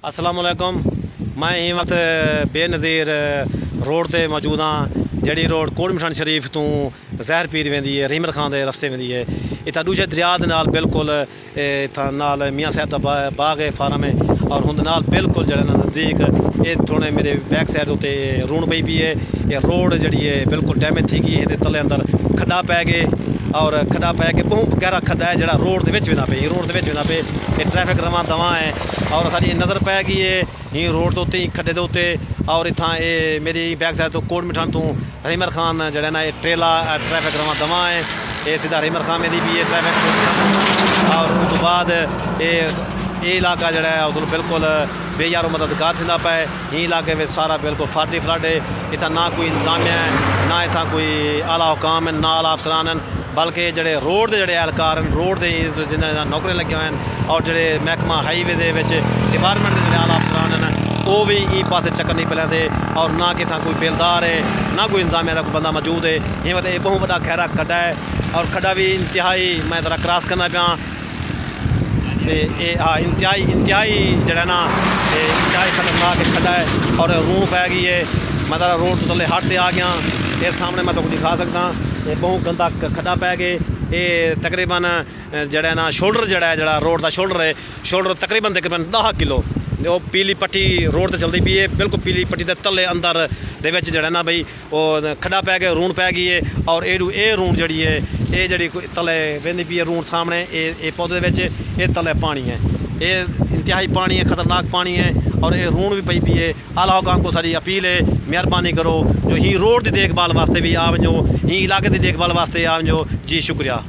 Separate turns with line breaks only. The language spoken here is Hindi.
अस्सलाम वालेकुम। मैं इस वक्त बेनज़ीर रोड ते मौजूद हाँ, जी रोड कोट मठान शरीफ तो जहर पीर वेंदी है, रीमर खान के रस्ते वेंदी है। इतना दूजे दरिया के नाल बिल्कुल इतना नाल मियाँ साहब का बाग है, फार्म है, और उनके नाल बिल्कुल जरा नज़दीक ये थोड़े मेरे बैक साइड उत्ते रूण पई पी है। ये रोड जी है बिल्कुल डैमेज थी गई, ये तले अंदर खड्डा पै गए और खड्डा पै के बहुत गहरा खड्डा है, जो रोड के वेंदा पे, रोड के वेंदा पे। ये ट्रैफिक रवां दवा है और सारी नज़र पै गई है ही रोड के उत्ते खड्डे के उत्ते। और इतना ये मेरी बैक साइड तो कोट मठान तो रीमर खान जड़ा ना, ये ट्रेला ट्रैफिक रवां दवा है, ये सीधा रीमर खान में भी है ट्रैफिक। और उस तो बाद ये इलाका जड़ा है उस बिल्कुल बेयारो मददगार थी पे। ये इलाके में सारा बिल्कुल फ्लड है। इतना ना कोई इंतजामिया है, ना इतना कोई आला हुकाम है, ना आला अफसरान हैं, बल्कि जड़े रोड के जड़े एहलकार हैं, रोड के जिन्हें नौकरी लगे हुए हैं, और जड़े महकमा हाईवे के डिपार्टमेंट के जड़े आला अफसरान हैं, वो भी ई पासे चक्कर नहीं पैंदे। और ना कि कोई बेलदार है, ना कोई इंतजामिया का कोई बंदा मौजूद है। ये मतलब बहुत बड़ा गहरा खड्डा है, और खड्डा भी इंतहाई मैं जरा क्रॉस करना पाँ। हाँ, इंतहाई जड़ा ना इंतहाई खतरनाक खड्डा है और रूह पै गई है। मैं जरा रोड तो थले हट से आ गया, ये सामने मैं तो दिखा सकता। ये बहुत गंदा खड्डा पै गए। ये तकरीबन जड़ा ना शोल्डर जड़ा है, जड़ा रोड का शोल्डर है, शोल्डर तकरीबन 10 किलो वो पीली पट्टी रोड से चलती पी है। बिल्कुल पीली पट्टी के तले अंदर जड़ा ना बई वो खड्डा पै गया, रूण पै गई है। और ये रूण जड़ी है, ये जड़ी तले वेंदी पी है रूण सामने, ये पौधे ये तले पानी है, ये इंतहाई पानी है, खतरनाक पानी है, और ये रूण भी पई पी है। आला हुकाम को सारी अपील है, मेहरबानी करो जो ही रोड की देखभाल वास्ते भी आ वजो, ही इलाके की देखभाल वास्ते आ वजो। जी शुक्रिया।